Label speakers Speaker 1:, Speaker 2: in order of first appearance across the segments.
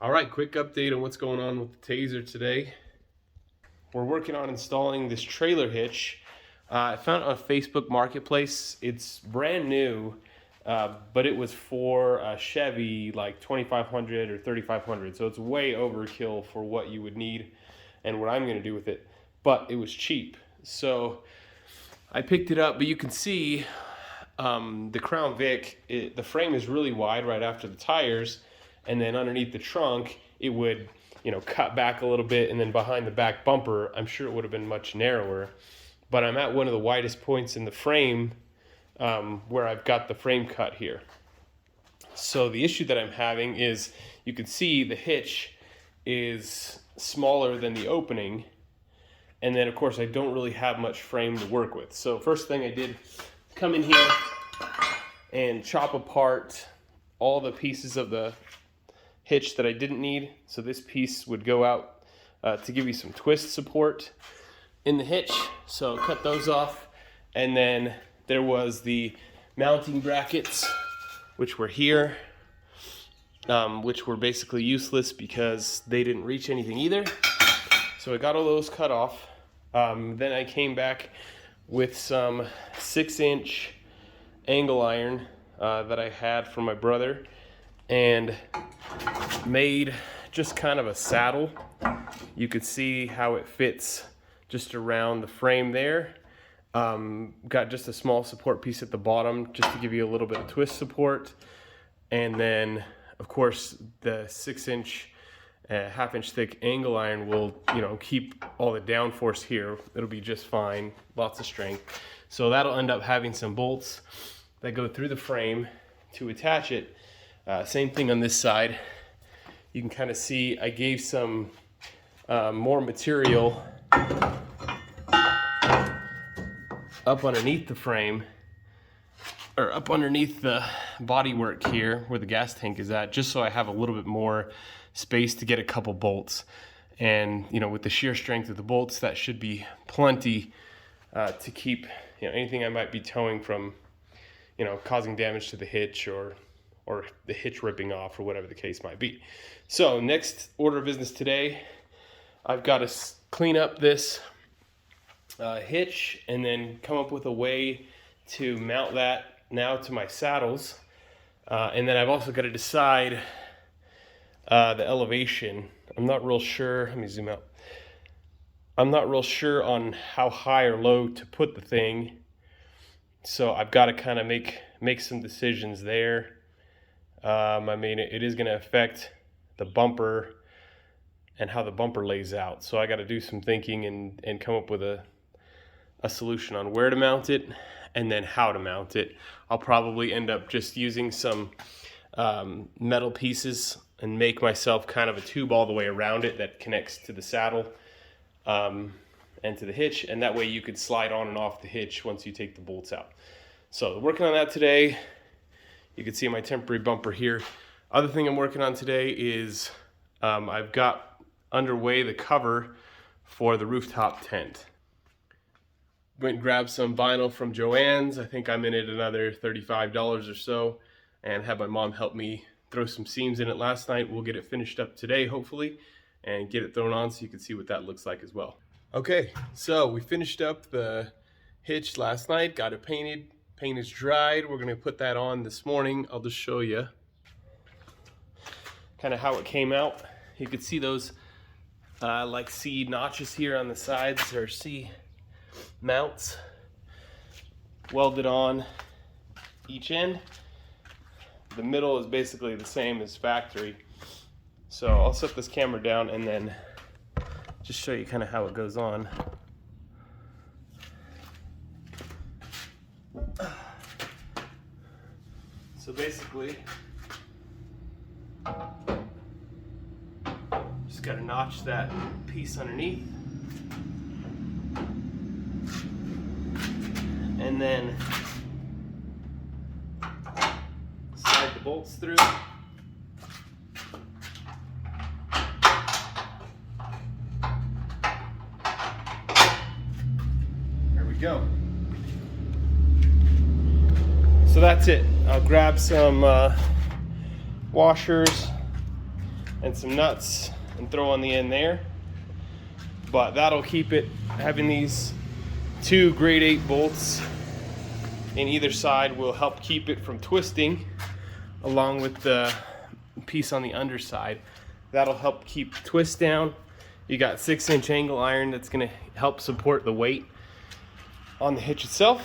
Speaker 1: All right, quick update on what's going on with the TAZR today. We're working on installing this trailer hitch. I found it on Facebook Marketplace. It's brand new, but it was for a Chevy like 2500 or 3500, so it's way overkill for what you would need and what I'm going to do with it. But it was cheap, so I picked it up. But you can see the Crown Vic, the frame is really wide right after the tires. And then underneath the trunk, it would, cut back a little bit. And then behind the back bumper, I'm sure it would have been much narrower. But I'm at one of the widest points in the frame where I've got the frame cut here. So the issue that I'm having is, you can see the hitch is smaller than the opening. And then, of course, I don't really have much frame to work with. So first thing I did, come in here and chop apart all the pieces of the hitch that I didn't need. So this piece would go out to give you some twist support in the hitch. So cut those off. And then there was the mounting brackets, which were here, which were basically useless because they didn't reach anything either. So I got all those cut off. Then I came back with some 6-inch angle iron that I had from my brother, and made just kind of a saddle. You could see how it fits just around the frame there. Got just a small support piece at the bottom just to give you a little bit of twist support. And then, of course, the 6-inch, half-inch thick angle iron will, keep all the downforce here. It'll be just fine, lots of strength. So that'll end up having some bolts that go through the frame to attach it. Same thing on this side. You can kind of see I gave some more material up underneath the frame, or up underneath the bodywork here where the gas tank is at, just so I have a little bit more space to get a couple bolts. And with the shear strength of the bolts, that should be plenty to keep anything I might be towing from causing damage to the hitch or the hitch ripping off, or whatever the case might be. So next order of business today, I've got to clean up this hitch and then come up with a way to mount that now to my saddles. And then I've also got to decide the elevation. I'm not real sure. Let me zoom out. I'm not real sure on how high or low to put the thing. So I've got to kind of make some decisions there. I mean, it is going to affect the bumper and how the bumper lays out. So I got to do some thinking and come up with a solution on where to mount it and then how to mount it. I'll probably end up just using some metal pieces and make myself kind of a tube all the way around it that connects to the saddle and to the hitch, and that way you could slide on and off the hitch once you take the bolts out. So working on that today. You can see my temporary bumper here. Other thing I'm working on today is I've got underway the cover for the rooftop tent. Went and grabbed some vinyl from Joann's. I think I'm in it another $35 or so, and had my mom help me throw some seams in it last night. We'll get it finished up today, hopefully, and get it thrown on so you can see what that looks like as well. Okay, so we finished up the hitch last night, got it painted. Paint is dried. We're going to put that on this morning. I'll just show you kind of how it came out. You can see those like C notches here on the sides, or C mounts welded on each end. The middle is basically the same as factory. So I'll set this camera down and then just show you kind of how it goes on. So basically, just got to notch that piece underneath, and then slide the bolts through. There we go. So that's it. I'll grab some washers and some nuts and throw on the end there. But that'll keep it, having these 2 grade 8 bolts in either side will help keep it from twisting, along with the piece on the underside. That'll help keep twist down. You got 6-inch angle iron that's gonna help support the weight on the hitch itself,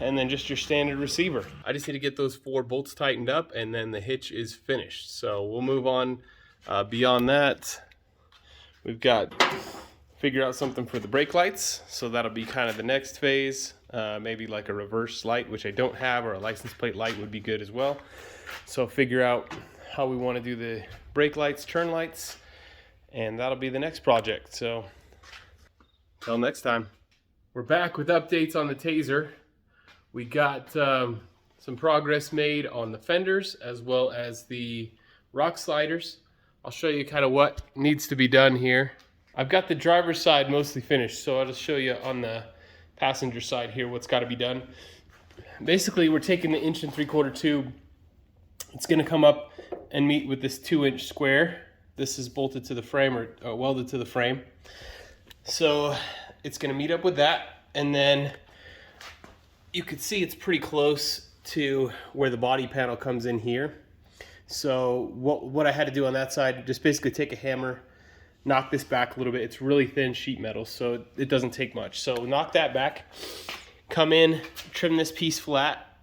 Speaker 1: and then just your standard receiver. I just need to get those 4 bolts tightened up, and then the hitch is finished. So we'll move on. Beyond that, we've got figure out something for the brake lights. So that'll be kind of the next phase. Maybe like a reverse light, which I don't have, or a license plate light would be good as well. So figure out how we want to do the brake lights, turn lights, and that'll be the next project. So till next time. We're back with updates on the TAZR. We got some progress made on the fenders as well as the rocksliders. I'll show you kind of what needs to be done here. I've got the driver's side mostly finished, so I'll just show you on the passenger side here what's got to be done. Basically, we're taking the 1 3/4 tube. It's going to come up and meet with this 2-inch square. This is bolted to the frame, or welded to the frame. So it's going to meet up with that, and then you can see it's pretty close to where the body panel comes in here. So what I had to do on that side, just basically take a hammer, knock this back a little bit. It's really thin sheet metal, so it doesn't take much. So knock that back, come in, trim this piece flat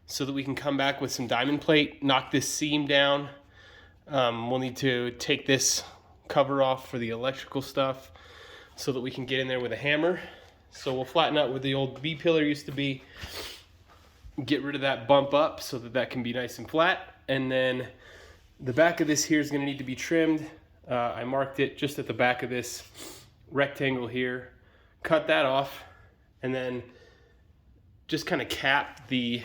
Speaker 1: so that we can come back with some diamond plate, knock this seam down. We'll need to take this cover off for the electrical stuff so that we can get in there with a hammer. So we'll flatten out where the old B pillar used to be, get rid of that bump up so that that can be nice and flat. And then the back of this here is going to need to be trimmed. I marked it just at the back of this rectangle here. Cut that off, and then just kind of cap the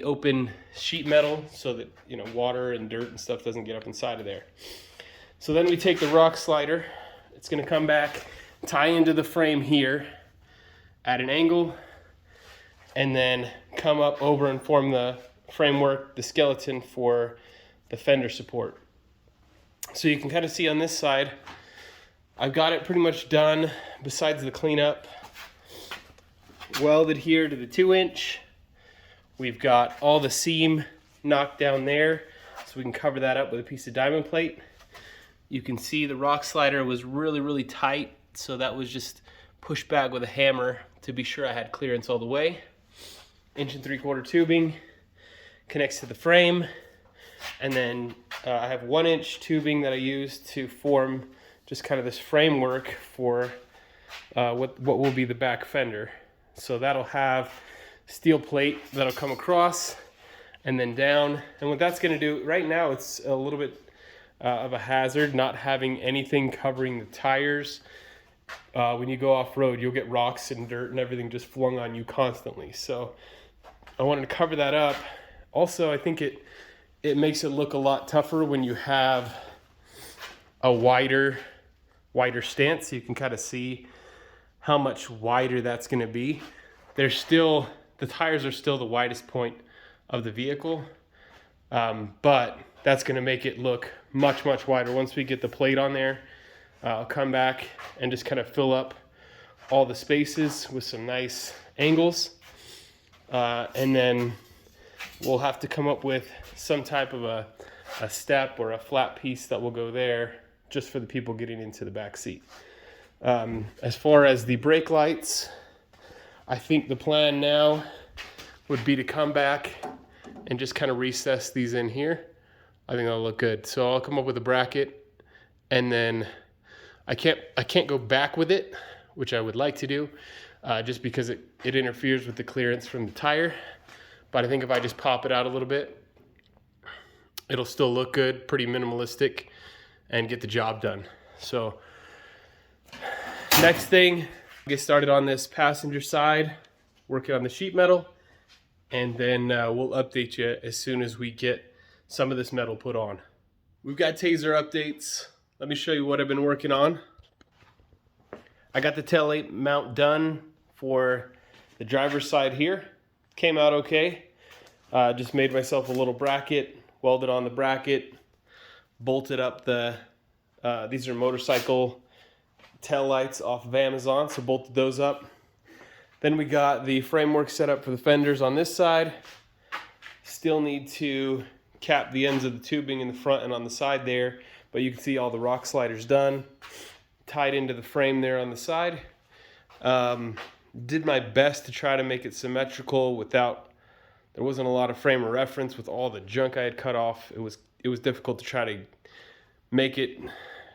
Speaker 1: open sheet metal so that, you know, water and dirt and stuff doesn't get up inside of there. So then we take the rock slider. It's going to come back, tie into the frame here at an angle, and then come up over and form the framework, the skeleton for the fender support. So you can kind of see on this side, I've got it pretty much done besides the cleanup. Welded here to the 2-inch. We've got all the seam knocked down there, so we can cover that up with a piece of diamond plate. You can see the rock slider was really tight, so that was just pushed back with a hammer to be sure I had clearance all the way. 1 3/4 tubing connects to the frame, and then I have 1-inch tubing that I use to form just kind of this framework for what will be the back fender. So that'll have steel plate that'll come across and then down. And what that's going to do, right now it's a little bit of a hazard not having anything covering the tires. When you go off-road, you'll get rocks and dirt and everything just flung on you constantly. So I wanted to cover that up. Also, I think it makes it look a lot tougher when you have a wider stance. You can kind of see how much wider that's going to be. The tires are still the widest point of the vehicle, but that's going to make it look much wider. Once we get the plate on there, I'll come back and just kind of fill up all the spaces with some nice angles, and then we'll have to come up with some type of a step or a flat piece that will go there just for the people getting into the back seat. As far as the brake lights, I think the plan now would be to come back and just kind of recess these in here. I think that'll look good. So I'll come up with a bracket, and then I can't go back with it, which I would like to do, just because it interferes with the clearance from the tire. But I think if I just pop it out a little bit, it'll still look good, pretty minimalistic, and get the job done. So next thing, get started on this passenger side, working on the sheet metal, and then we'll update you as soon as we get some of this metal put on. We've got TAZR updates. Let me show you what I've been working on. I got the taillight mount done for the driver's side here. Came out okay. Just made myself a little bracket, welded on the bracket, bolted up the, these are motorcycle tail lights off of Amazon, so bolted those up. Then we got the framework set up for the fenders on this side. Still need to cap the ends of the tubing in the front and on the side there, but you can see all the rock sliders done, tied into the frame there on the side. Did my best to try to make it symmetrical without, there wasn't a lot of frame of reference with all the junk I had cut off. It was difficult to try to make it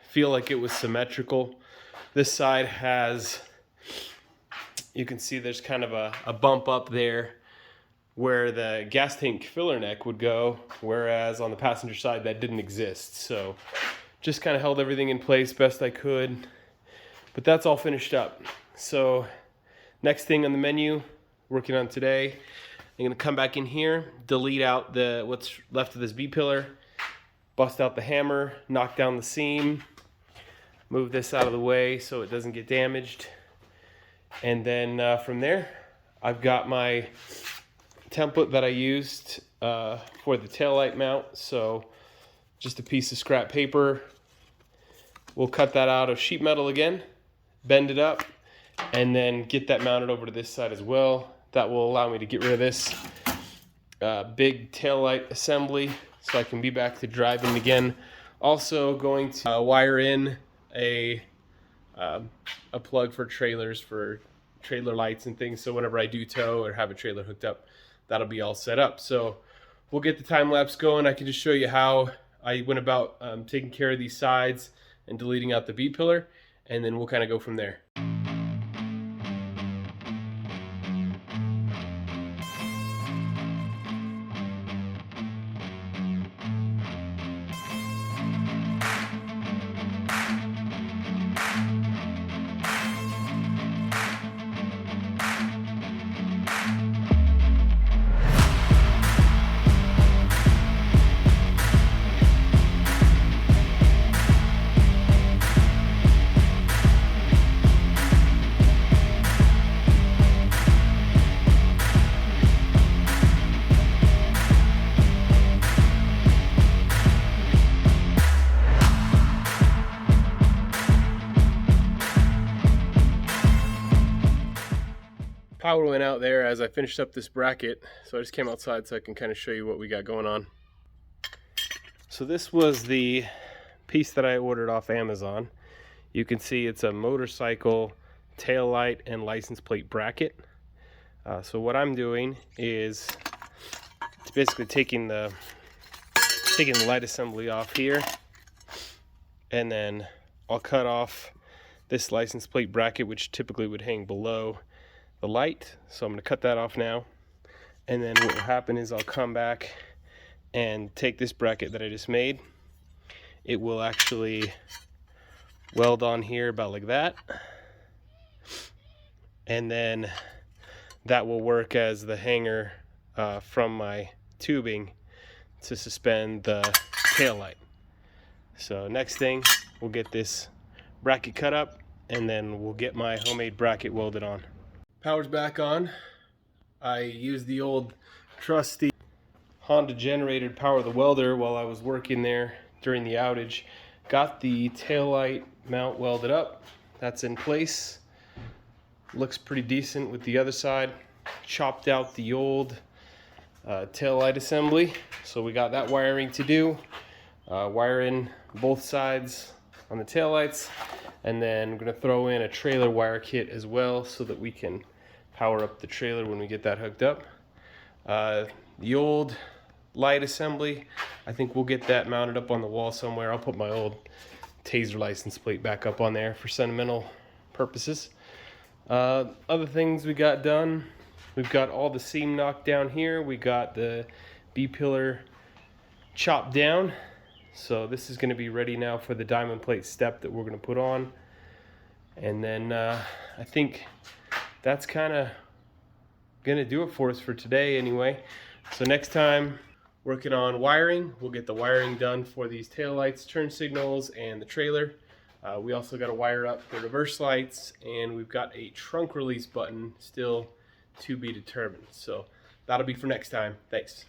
Speaker 1: feel like it was symmetrical. This side has, you can see there's kind of a bump up there where the gas tank filler neck would go, whereas on the passenger side that didn't exist. So just kind of held everything in place best I could, but that's all finished up. So next thing on the menu, working on today, I'm gonna come back in here, delete out what's left of this B-pillar, bust out the hammer, knock down the seam, move this out of the way so it doesn't get damaged. And then from there, I've got my template that I used for the taillight mount. So just a piece of scrap paper. We'll cut that out of sheet metal again, bend it up, and then get that mounted over to this side as well. That will allow me to get rid of this big taillight assembly so I can be back to driving again. Also going to wire in a plug for trailers, for trailer lights and things, so whenever I do tow or have a trailer hooked up, that'll be all set up. So we'll get the time lapse going. I can just show you how I went about taking care of these sides and deleting out the B-pillar, and then we'll kind of go from there. Power went out there as I finished up this bracket, so I just came outside so I can kind of show you what we got going on. So this was the piece that I ordered off Amazon. You can see it's a motorcycle tail light and license plate bracket. So what I'm doing is it's basically taking the light assembly off here, and then I'll cut off this license plate bracket, which typically would hang below the light. So I'm going to cut that off now, and then what will happen is I'll come back and take this bracket that I just made. It will actually weld on here about like that, and then that will work as the hanger from my tubing to suspend the tail light. So next thing, we'll get this bracket cut up, and then we'll get my homemade bracket welded on. Power's back on. I used the old trusty Honda generated power the welder while I was working there during the outage. Got the taillight mount welded up. That's in place. Looks pretty decent with the other side. Chopped out the old taillight assembly. So we got that wiring to do. Wire in both sides on the taillights. And then I'm going to throw in a trailer wire kit as well so that we can power up the trailer when we get that hooked up. The old light assembly, I think we'll get that mounted up on the wall somewhere. I'll put my old TAZR license plate back up on there for sentimental purposes. Other things we got done, we've got all the seam knocked down here. We got the B-pillar chopped down. So this is going to be ready now for the diamond plate step that we're going to put on. And then I think that's kind of going to do it for us for today anyway. So next time, working on wiring, we'll get the wiring done for these taillights, turn signals, and the trailer. We also got to wire up the reverse lights, and we've got a trunk release button still to be determined. So that'll be for next time. Thanks.